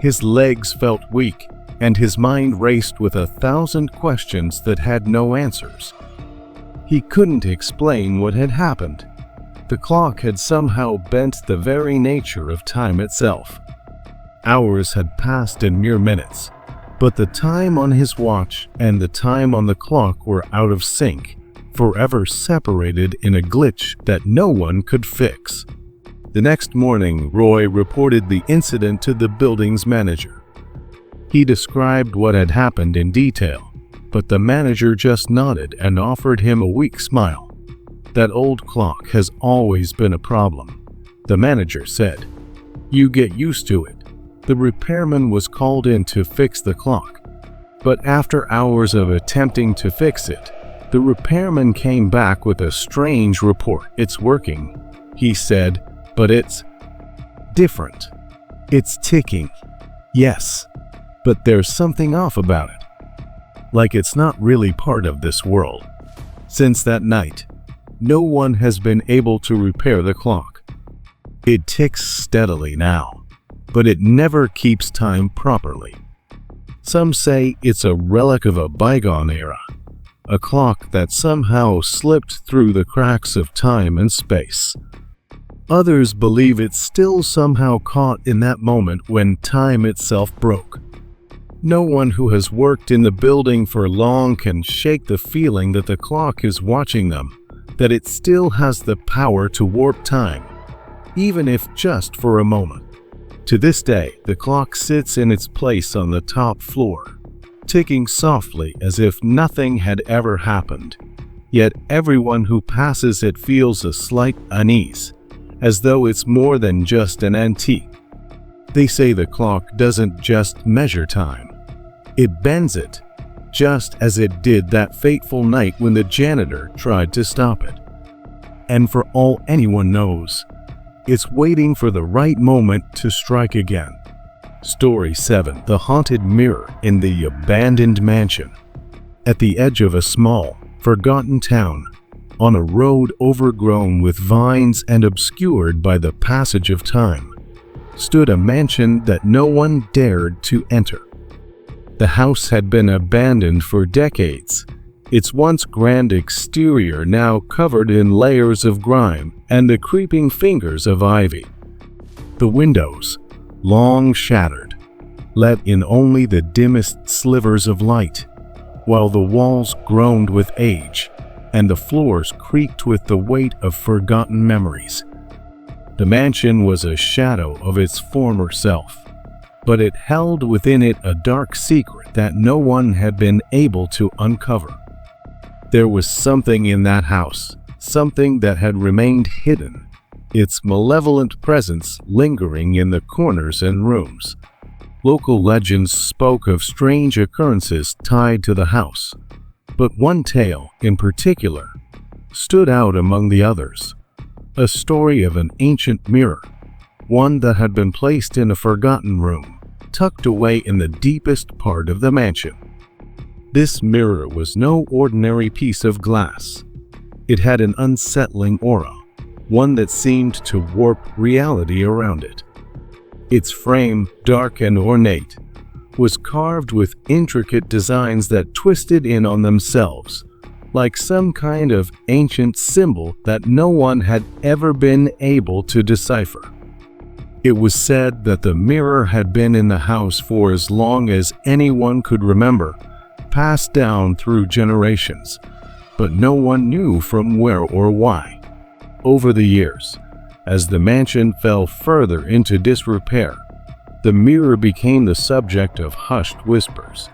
His legs felt weak, and his mind raced with 1,000 questions that had no answers. He couldn't explain what had happened. The clock had somehow bent the very nature of time itself. Hours had passed in mere minutes, but the time on his watch and the time on the clock were out of sync, forever separated in a glitch that no one could fix. The next morning, Roy reported the incident to the building's manager. He described what had happened in detail, but the manager just nodded and offered him a weak smile. "That old clock has always been a problem," the manager said. "You get used to it." The repairman was called in to fix the clock, but after hours of attempting to fix it, the repairman came back with a strange report. "It's working," he said, "but it's different. It's ticking. Yes, but there's something off about it. Like it's not really part of this world." Since that night, no one has been able to repair the clock. It ticks steadily now, but it never keeps time properly. Some say it's a relic of a bygone era, a clock that somehow slipped through the cracks of time and space. Others believe it's still somehow caught in that moment when time itself broke. No one who has worked in the building for long can shake the feeling that the clock is watching them, that it still has the power to warp time, even if just for a moment. To this day, the clock sits in its place on the top floor, ticking softly as if nothing had ever happened. Yet everyone who passes it feels a slight unease, as though it's more than just an antique. They say the clock doesn't just measure time, it bends it, just as it did that fateful night when the janitor tried to stop it. And for all anyone knows, it's waiting for the right moment to strike again. Story 7. The Haunted Mirror in the Abandoned Mansion. At the edge of a small, forgotten town, on a road overgrown with vines and obscured by the passage of time, stood a mansion that no one dared to enter. The house had been abandoned for decades, its once grand exterior now covered in layers of grime and the creeping fingers of ivy. The windows, long shattered, let in only the dimmest slivers of light, while the walls groaned with age and the floors creaked with the weight of forgotten memories. The mansion was a shadow of its former self, but it held within it a dark secret that no one had been able to uncover. There was something in that house, something that had remained hidden, its malevolent presence lingering in the corners and rooms. Local legends spoke of strange occurrences tied to the house, but one tale, in particular, stood out among the others. A story of an ancient mirror, one that had been placed in a forgotten room, tucked away in the deepest part of the mansion. This mirror was no ordinary piece of glass. It had an unsettling aura, one that seemed to warp reality around it. Its frame, dark and ornate, was carved with intricate designs that twisted in on themselves, like some kind of ancient symbol that no one had ever been able to decipher. It was said that the mirror had been in the house for as long as anyone could remember, passed down through generations, but no one knew from where or why. Over the years, as the mansion fell further into disrepair, the mirror became the subject of hushed whispers.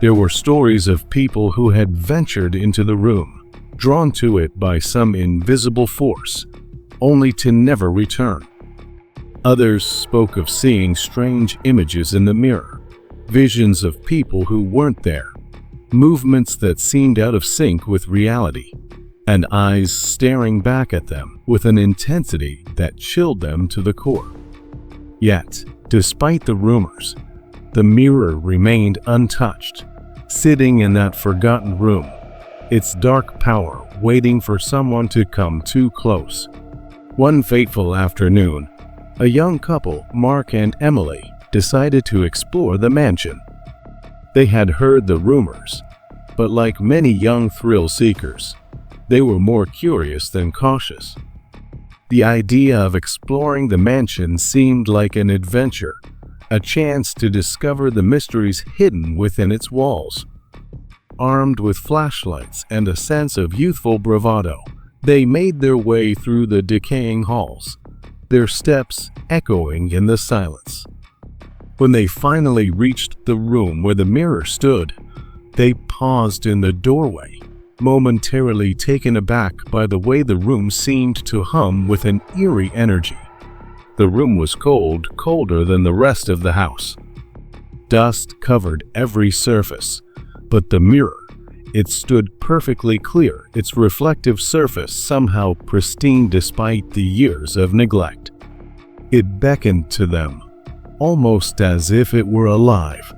There were stories of people who had ventured into the room, drawn to it by some invisible force, only to never return. Others spoke of seeing strange images in the mirror, visions of people who weren't there, movements that seemed out of sync with reality, and eyes staring back at them with an intensity that chilled them to the core. Yet, despite the rumors, the mirror remained untouched, sitting in that forgotten room, its dark power waiting for someone to come too close. One fateful afternoon, a young couple, Mark and Emily, decided to explore the mansion. They had heard the rumors, but like many young thrill seekers, they were more curious than cautious. The idea of exploring the mansion seemed like an adventure, a chance to discover the mysteries hidden within its walls. Armed with flashlights and a sense of youthful bravado, they made their way through the decaying halls, their steps echoing in the silence. When they finally reached the room where the mirror stood, they paused in the doorway, momentarily taken aback by the way the room seemed to hum with an eerie energy. The room was cold, colder than the rest of the house. Dust covered every surface, but the mirror, it stood perfectly clear, its reflective surface somehow pristine despite the years of neglect. It beckoned to them, almost as if it were alive.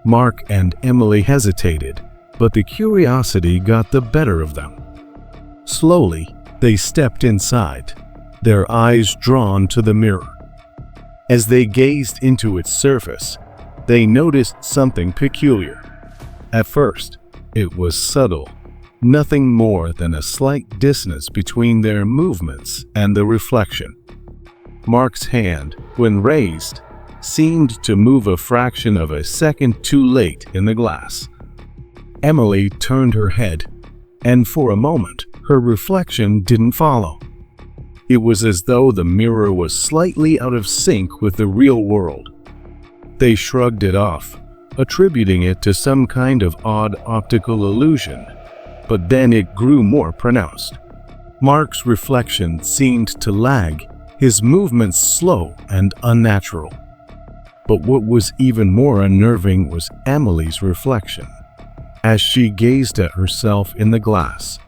Mark and Emily hesitated, but the curiosity got the better of them. Slowly, they stepped inside, their eyes drawn to the mirror. As they gazed into its surface, they noticed something peculiar. At first, It was subtle, nothing more than a slight distance between their movements and the reflection. Mark's hand, when raised, seemed to move a fraction of a second too late in the glass. Emily turned her head, and for a moment, her reflection didn't follow. It was as though the mirror was slightly out of sync with the real world. They shrugged it off, attributing it to some kind of odd optical illusion, but then it grew more pronounced. Mark's reflection seemed to lag, his movements slow and unnatural. But what was even more unnerving was Emily's reflection. As she gazed at herself in the glass,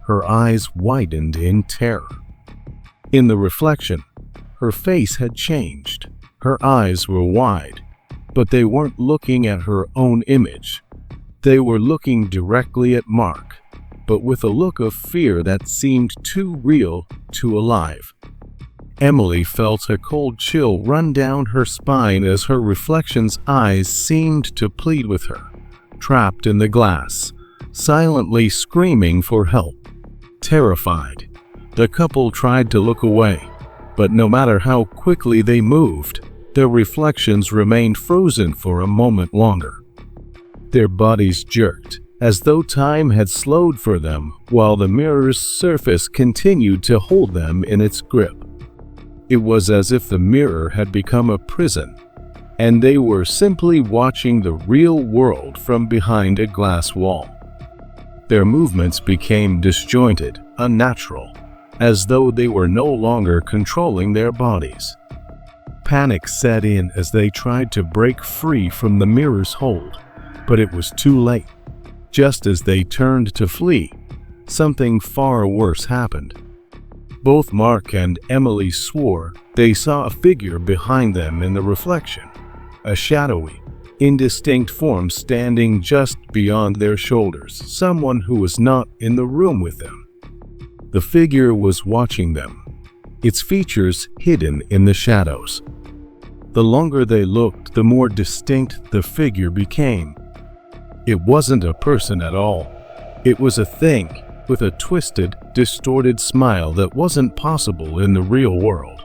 her eyes widened in terror. In the reflection, her face had changed. Her eyes were wide, but they weren't looking at her own image. They were looking directly at Mark, but with a look of fear that seemed too real, too alive. Emily felt a cold chill run down her spine as her reflection's eyes seemed to plead with her, trapped in the glass, silently screaming for help. Terrified, the couple tried to look away, but no matter how quickly they moved, their reflections remained frozen for a moment longer. Their bodies jerked, as though time had slowed for them, while the mirror's surface continued to hold them in its grip. It was as if the mirror had become a prison, and they were simply watching the real world from behind a glass wall. Their movements became disjointed, unnatural, as though they were no longer controlling their bodies. Panic set in as they tried to break free from the mirror's hold, but it was too late. Just as they turned to flee, something far worse happened. Both Mark and Emily swore they saw a figure behind them in the reflection, a shadowy, indistinct form standing just beyond their shoulders, someone who was not in the room with them. The figure was watching them, its features hidden in the shadows. The longer they looked, the more distinct the figure became. It wasn't a person at all. It was a thing with a twisted, distorted smile that wasn't possible in the real world.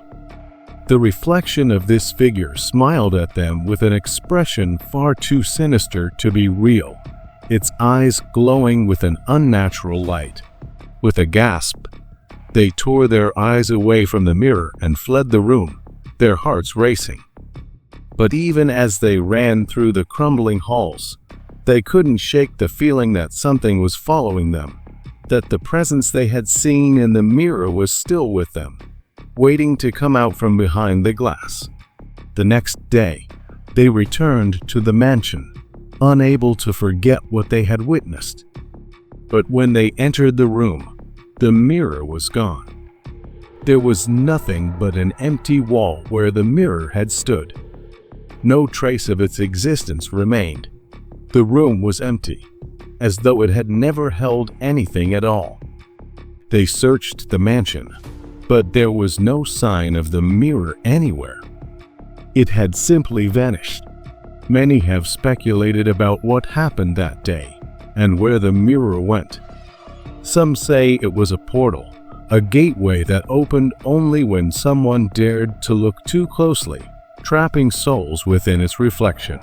The reflection of this figure smiled at them with an expression far too sinister to be real, its eyes glowing with an unnatural light. With a gasp, they tore their eyes away from the mirror and fled the room, their hearts racing. But even as they ran through the crumbling halls, they couldn't shake the feeling that something was following them, that the presence they had seen in the mirror was still with them, waiting to come out from behind the glass. The next day, they returned to the mansion, unable to forget what they had witnessed. But when they entered the room, the mirror was gone. There was nothing but an empty wall where the mirror had stood. No trace of its existence remained. The room was empty, as though it had never held anything at all. They searched the mansion, but there was no sign of the mirror anywhere. It had simply vanished. Many have speculated about what happened that day and where the mirror went. Some say it was a portal, a gateway that opened only when someone dared to look too closely, trapping souls within its reflection.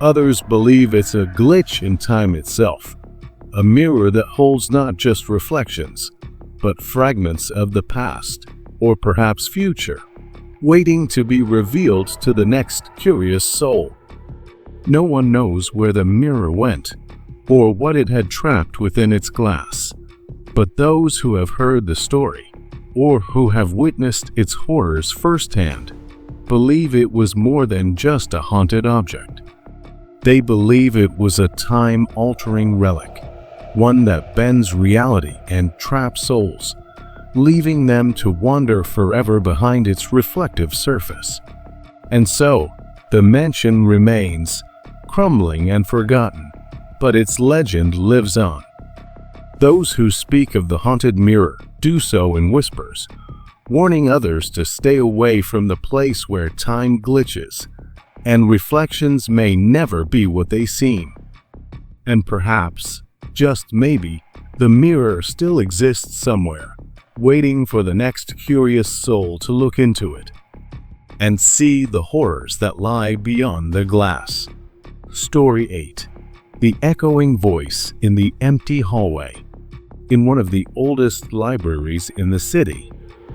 Others believe it's a glitch in time itself, a mirror that holds not just reflections, but fragments of the past, or perhaps future, waiting to be revealed to the next curious soul. No one knows where the mirror went, or what it had trapped within its glass, but those who have heard the story, or who have witnessed its horrors firsthand, believe it was more than just a haunted object. They believe it was a time-altering relic, one that bends reality and traps souls, leaving them to wander forever behind its reflective surface. And so, the mansion remains, crumbling and forgotten, but its legend lives on. Those who speak of the haunted mirror do so in whispers, warning others to stay away from the place where time glitches, and reflections may never be what they seem. And perhaps, just maybe, the mirror still exists somewhere, waiting for the next curious soul to look into it and see the horrors that lie beyond the glass. Story 8. The Echoing Voice in the Empty Hallway. In one of the oldest libraries in the city,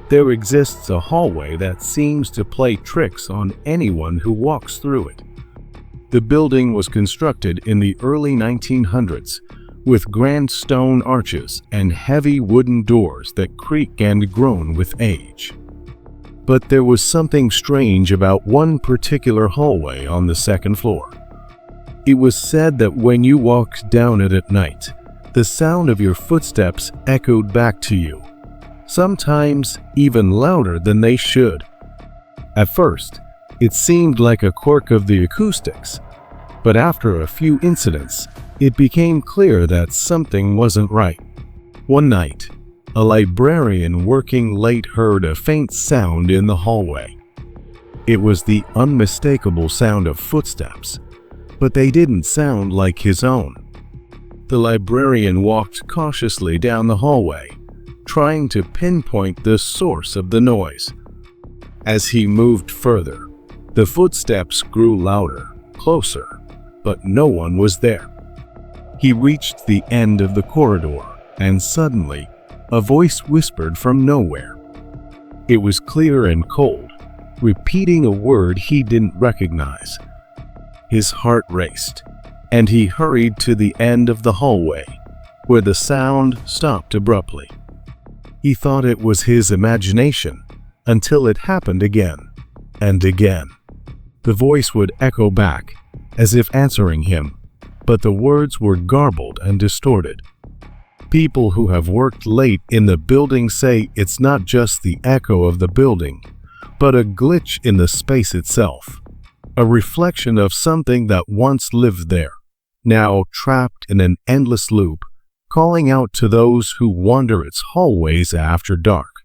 there exists a hallway that seems to play tricks on anyone who walks through it. The building was constructed in the early 1900s with grand stone arches and heavy wooden doors that creak and groan with age. But there was something strange about one particular hallway on the second floor. It was said that when you walked down it at night, the sound of your footsteps echoed back to you, sometimes even louder than they should. At first, it seemed like a quirk of the acoustics, but after a few incidents, it became clear that something wasn't right. One night, a librarian working late heard a faint sound in the hallway. It was the unmistakable sound of footsteps, but they didn't sound like his own. The librarian walked cautiously down the hallway, trying to pinpoint the source of the noise. As he moved further, the footsteps grew louder, closer, but no one was there. He reached the end of the corridor, and suddenly, a voice whispered from nowhere. It was clear and cold, repeating a word he didn't recognize. His heart raced, and he hurried to the end of the hallway, where the sound stopped abruptly. He thought it was his imagination, until it happened again, and again. The voice would echo back, as if answering him, but the words were garbled and distorted. People who have worked late in the building say it's not just the echo of the building, but a glitch in the space itself, a reflection of something that once lived there, now trapped in an endless loop, calling out to those who wander its hallways after dark.